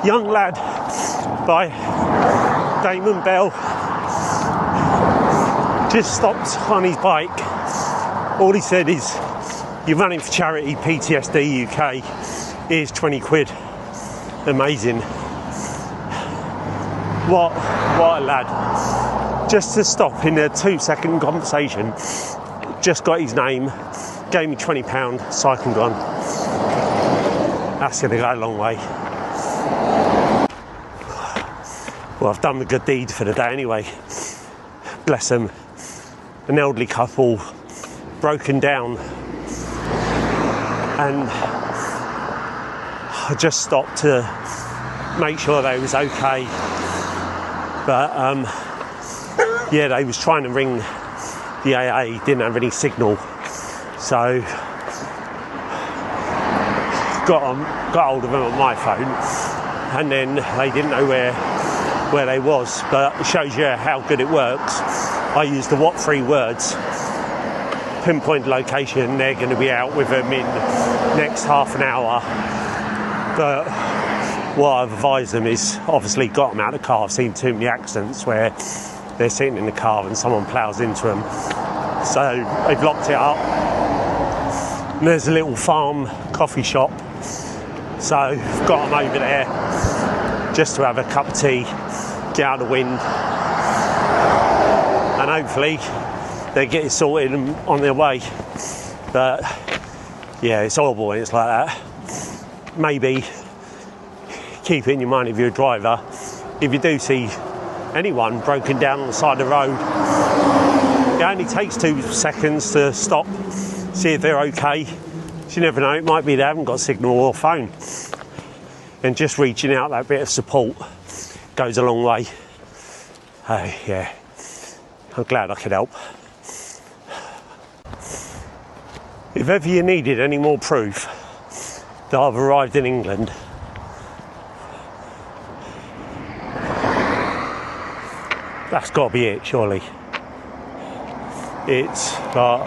young lad by Damon Bell just stopped on his bike. All he said is, "You're running for charity, PTSD UK, here's 20 quid. Amazing. What a lad. Just to stop in a 2-second conversation, just got his name, gave me £20, cycled on. That's going to go a long way. Well, I've done the good deed for the day anyway. Bless them. An elderly couple, broken down, and I just stopped to make sure they was okay. But yeah, they was trying to ring the AA, didn't have any signal, so got hold of them on my phone, and then they didn't know where they was. But it shows you how good it works. I used the what 3 words, pinpoint location, they're going to be out with them in next half an hour. But what I've advised them is obviously got them out of the car. I've seen too many accidents where they're sitting in the car and someone ploughs into them. So they've locked it up. And there's a little farm coffee shop. So I've got them over there just to have a cup of tea, get out of the wind. And hopefully they get it sorted and on their way. But yeah, it's horrible when it's like that. Maybe keep it in your mind if you're a driver. If you do see anyone broken down on the side of the road, it only takes 2 seconds to stop, see if they're okay. So you never know, it might be they haven't got signal or phone. And just reaching out that bit of support goes a long way. Yeah, I'm glad I could help. If ever you needed any more proof that I've arrived in England, that's got to be it, surely. It's like,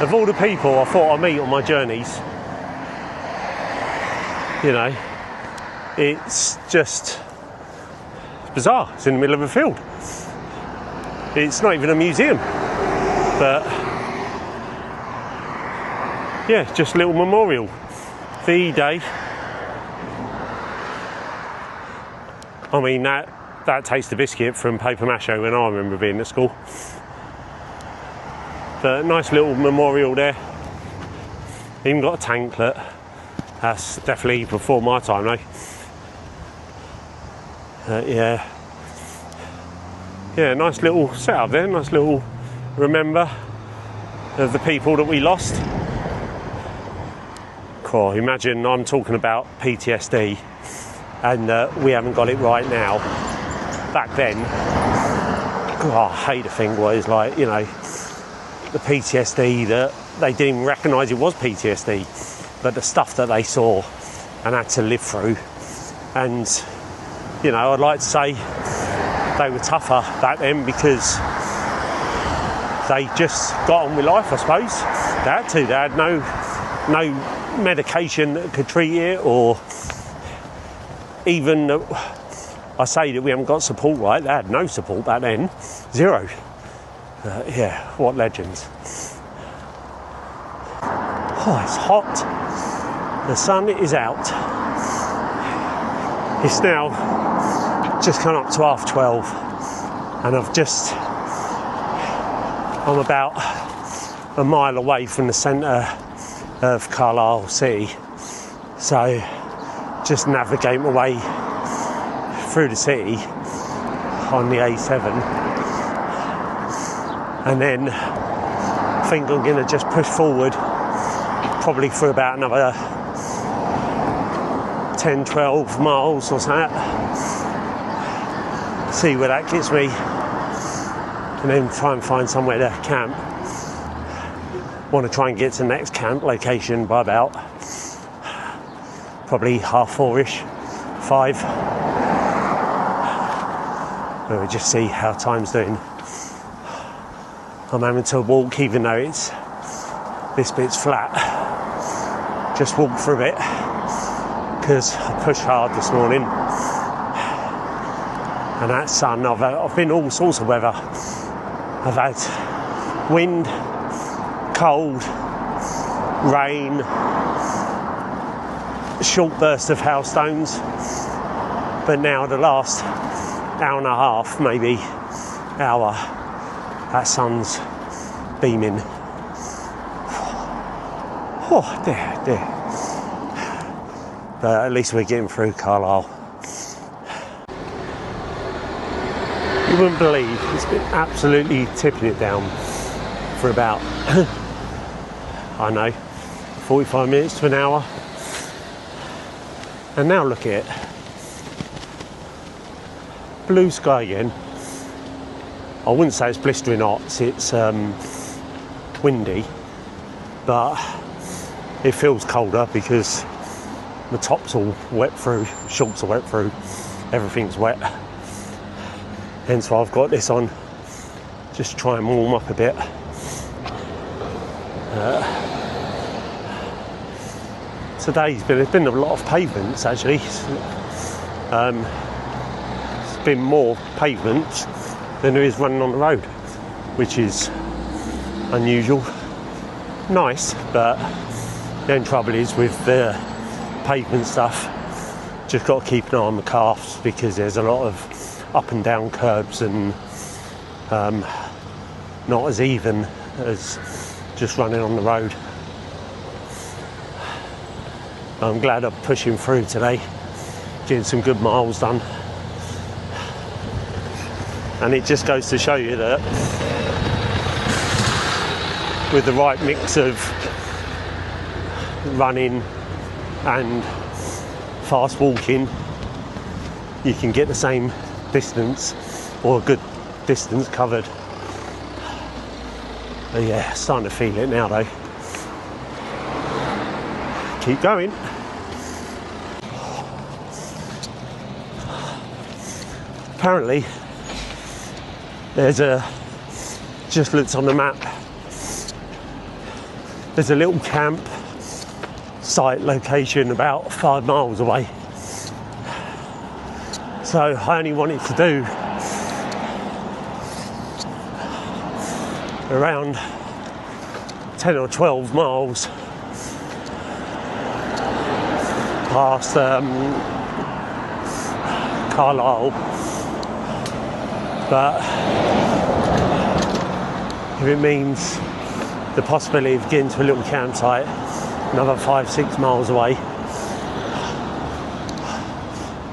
of all the people I thought I'd meet on my journeys, you know, it's just bizarre. It's in the middle of a field. It's not even a museum, but yeah, just a little memorial. VE Day. I mean, that tastes the biscuit from paper mache when I remember being at school. But nice little memorial there. Even got a tanklet. That's definitely before my time, though. Yeah, nice little setup there. Nice little remember of the people that we lost. Cool. Imagine I'm talking about PTSD and we haven't got it right now. Back then, I hate to think what it's like, you know, the PTSD that they didn't even recognise it was PTSD, but the stuff that they saw and had to live through. And, you know, I'd like to say they were tougher back then because they just got on with life, I suppose. They had to. They had no medication that could treat it, or even, I say that we haven't got support, right? They had no support back then. Zero. Yeah, what legends. Oh, it's hot. The sun is out. It's now just come up to 12:30, and I'm about a mile away from the centre of Carlisle City. So just navigate my way through the city on the A7. And then I think I'm going to just push forward probably for about another 10-12 miles or something. See where that gets me, and then try and find somewhere to camp. Want to try and get to the next camp location by about probably 4:30ish, 5. We'll just see how time's doing. I'm having to walk even though this bit's flat. just walk for a bit because I pushed hard this morning. And that sun, I've been all sorts of weather. I've had wind, cold, rain, short burst of hailstones, but now the last hour and a half, maybe hour, that sun's beaming. Oh dear. But at least we're getting through Carlisle. You wouldn't believe it's been absolutely tipping it down for about, I know, 45 minutes to an hour. And now look at it. Blue sky again. I wouldn't say it's blistering hot, it's windy, but it feels colder because the top's all wet through, shorts are wet through, everything's wet. Hence why I've got this on, just to try and warm up a bit. Today's there's been a lot of pavements actually. It's been more pavements than there is running on the road, which is unusual. Nice, but the only trouble is with the pavement stuff, just got to keep an eye on the calves because there's a lot of up and down curbs and not as even as just running on the road. I'm glad I'm pushing through today, getting some good miles done. And it just goes to show you that with the right mix of running and fast walking, you can get the same distance or a good distance covered. But yeah, starting to feel it now though. Keep going. Apparently there's just looked on the map, there's a little camp site location about 5 miles away. So I only wanted to do around 10 or 12 miles past Carlisle, but if it means the possibility of getting to a little campsite another 5-6 miles away,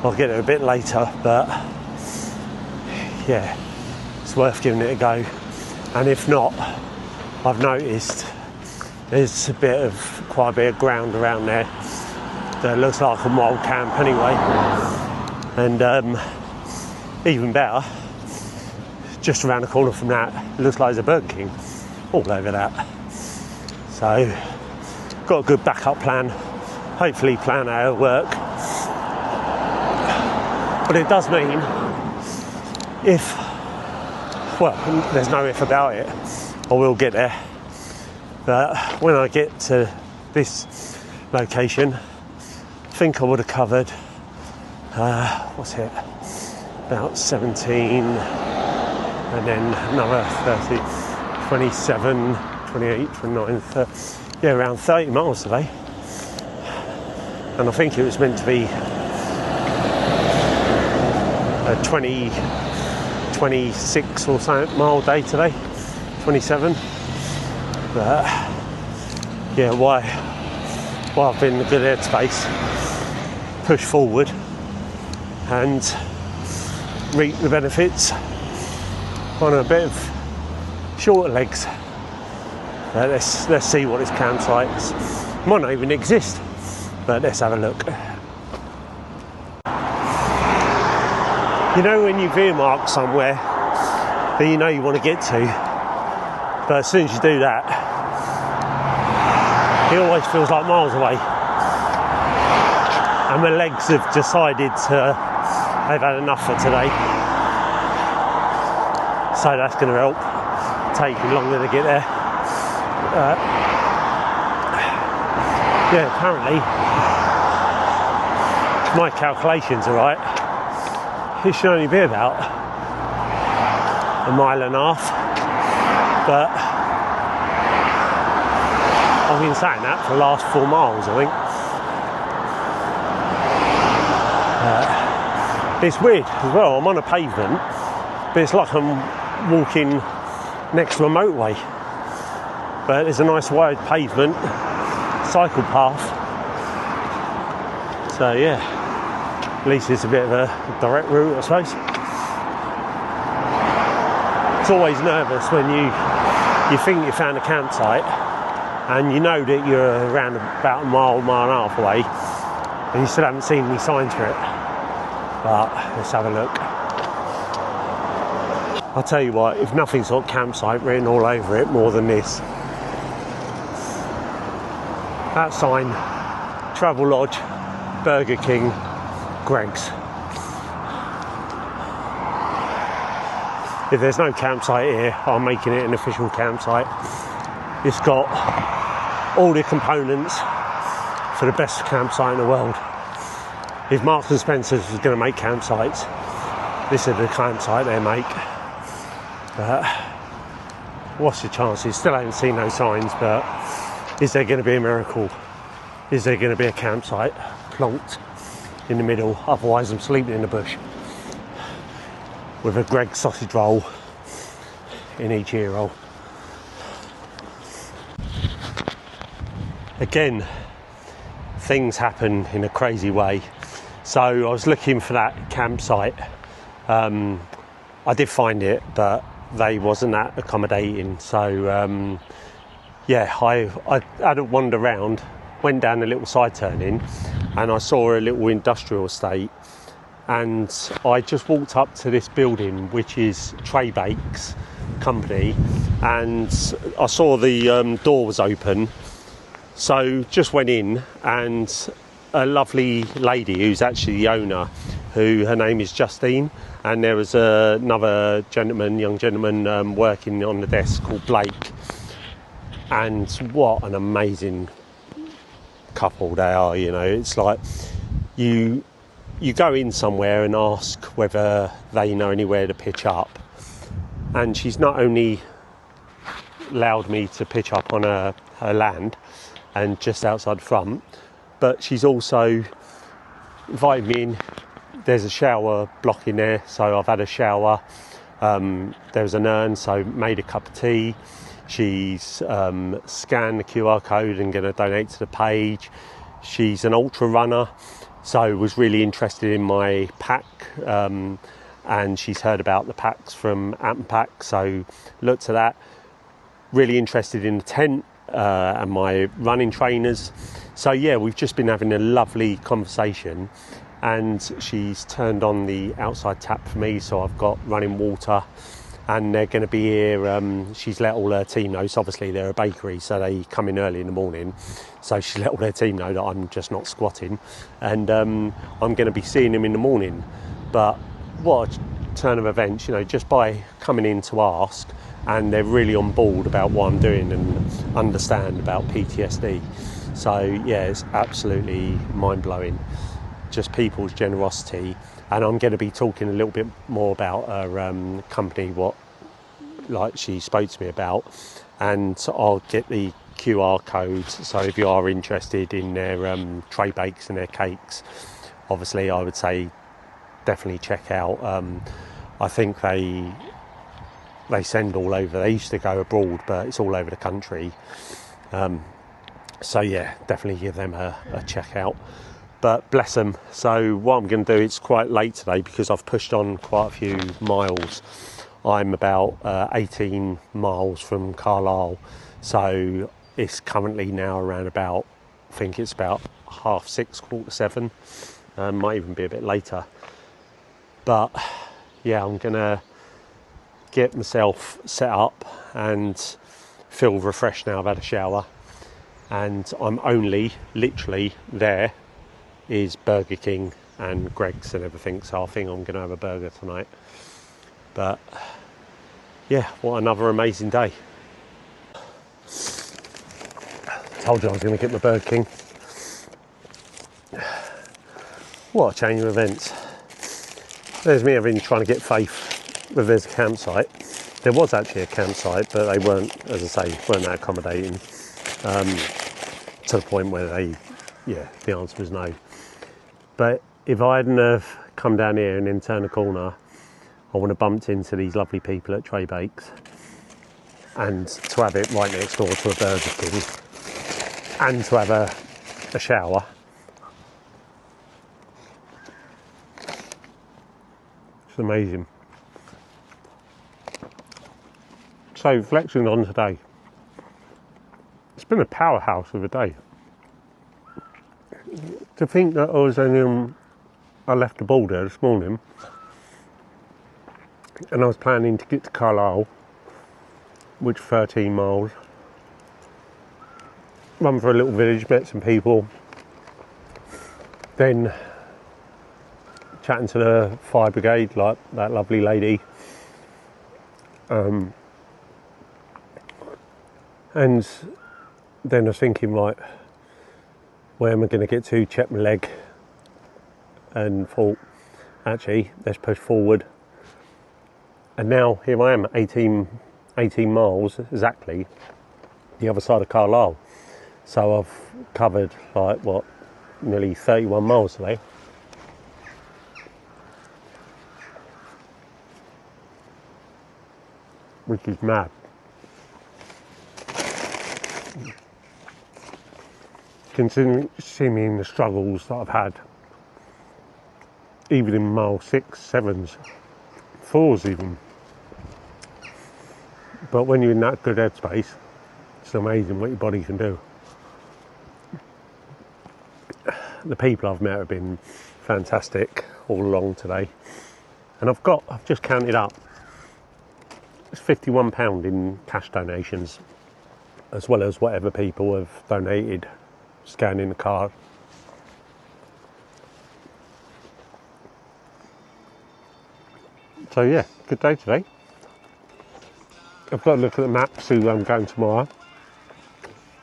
I'll get it a bit later, but yeah, it's worth giving it a go. And if not, I've noticed there's quite a bit of ground around there that looks like a wild camp anyway. And even better, just around the corner from that, it looks like there's a Burger King all over that. So, got a good backup plan. Hopefully plan how it'll work. But it does mean there's no if about it, I will get there. But when I get to this location, I think I would have covered, about 17, and then another 30, 27, 28, 29, 30, yeah, around 30 miles today. And I think it was meant to be a 26 or so mile day today, 27. But yeah, why I've been in a good headspace, push forward and reap the benefits on a bit of shorter legs. Let's see what this campsite might not even exist, but let's have a look. You know when you've earmarked somewhere that you know you want to get to, but as soon as you do that, it always feels like miles away. And my legs have decided they've had enough for today. So that's going to help, taking longer to get there. yeah, apparently, if my calculations are right, it should only be about a mile and a half, but I've been saying that for the last 4 miles, I think. It's weird as well, I'm on a pavement, but it's like I'm walking next to a motorway, but there's a nice wide pavement, cycle path, so yeah, at least it's a bit of a direct route, I suppose. It's always nervous when you think you found a campsite and you know that you're around about a mile and a half away and you still haven't seen any signs for it. But let's have a look. I'll tell you what, if nothing's got campsite written all over it more than this. That sign, Travel Lodge, Burger King, Greggs. If there's no campsite here, I'm making it an official campsite. It's got all the components for the best campsite in the world. If Marks and Spencer's was going to make campsites, this is the campsite they make. But what's the chances? Still haven't seen no signs, but is there going to be a miracle? Is there going to be a campsite plonked in the middle? Otherwise I'm sleeping in the bush with a Greggs sausage roll in each ear roll. Again, things happen in a crazy way. So I was looking for that campsite. I did find it, but they wasn't that accommodating. So yeah, I had a wander around, went down a little side turning, and I saw a little industrial estate. And I just walked up to this building, which is Tray Bakes company, and I saw the door was open. So just went in, and a lovely lady who's actually the owner, her name is Justine, and there was another young gentleman working on the desk called Blake. And what an amazing couple they are, you know. It's like you go in somewhere and ask whether they know anywhere to pitch up, and she's not only allowed me to pitch up on her land and just outside the front, but she's also invited me in. There's a shower block in there, so I've had a shower. There was an urn, so made a cup of tea. She's scanned the QR code and going to donate to the page. She's an ultra runner, so was really interested in my pack, and she's heard about the packs from Atom Pack, so looked at that. Really interested in the tent and my running trainers. So yeah, we've just been having a lovely conversation, and she's turned on the outside tap for me, so I've got running water, and they're going to be here. She's let all her team know, so obviously they're a bakery, so they come in early in the morning, so she let all their team know that I'm just not squatting, and I'm going to be seeing them in the morning. But what a turn of events, you know, just by coming in to ask, and they're really on board about what I'm doing and understand about PTSD. So yeah, it's absolutely mind-blowing, just people's generosity. And I'm going to be talking a little bit more about her company, what like she spoke to me about, and I'll get the QR codes, so if you are interested in their tray bakes and their cakes, obviously I would say definitely check out. I think they send all over. They used to go abroad, but it's all over the country. So yeah, definitely give them a check out. But bless them. So what I'm going to do, it's quite late today because I've pushed on quite a few miles. I'm about 18 miles from Carlisle. So it's currently now around about, I think it's about 6:30, 7:15. Might even be a bit later. But yeah, I'm going to get myself set up and feel refreshed now. I've had a shower. And I'm only literally there is Burger King and Greggs and everything, so I think I'm going to have a burger tonight. But yeah, what another amazing day. Told you I was going to get my Burger King. What a chain of events. There's me trying to get Faith where there's a campsite. There was actually a campsite, but they weren't, as I say, weren't that accommodating to the point where the answer was no. But if I hadn't have come down here and then turned a corner, I would have bumped into these lovely people at Trey Bakes, and to have it right next door to a Burger King, and to have a shower. It's amazing. So, reflecting on today, it's been a powerhouse of a day. To think that I left the border this morning, and I was planning to get to Carlisle, which 13 miles, run for a little village, met some people, then chatting to the fire brigade, like that lovely lady, and then I was thinking, right, where am I going to get to? Check my leg, and thought, actually, let's push forward. And now here I am, 18 miles exactly, the other side of Carlisle. So I've covered nearly 31 miles today. Which is mad. Considering the struggles that I've had, even in mile 6, 7s, 4s even. But when you're in that good headspace, it's amazing what your body can do. The people I've met have been fantastic all along today. And I've just counted up, it's £51 in cash donations, as well as whatever people have donated, scanning the card. So yeah, good day today. I've got to look at the map, see where I'm going tomorrow.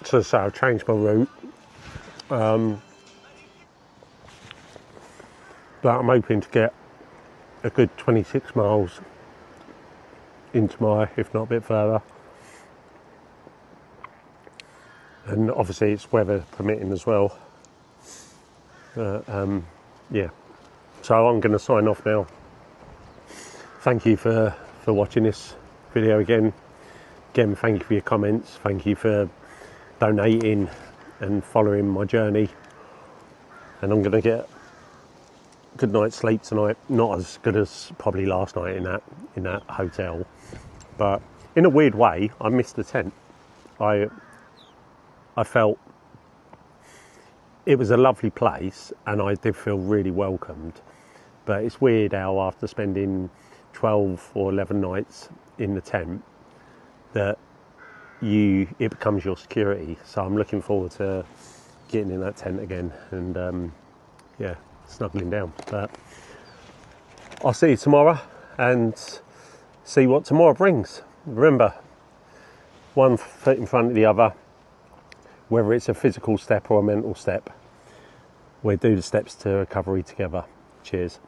So I've changed my route. But I'm hoping to get a good 26 miles in tomorrow, if not a bit further. And obviously it's weather permitting as well. Yeah. So I'm going to sign off now. Thank you for watching this video again. Again, thank you for your comments. Thank you for donating and following my journey. And I'm going to get a good night's sleep tonight. Not as good as probably last night in that hotel, but in a weird way, I missed the tent. I felt it was a lovely place, and I did feel really welcomed. But it's weird how after spending 12 or 11 nights in the tent, that it becomes your security. So I'm looking forward to getting in that tent again and snuggling down. But I'll see you tomorrow and see what tomorrow brings. Remember, one foot in front of the other, whether it's a physical step or a mental step. We'll do the steps to recovery together. Cheers.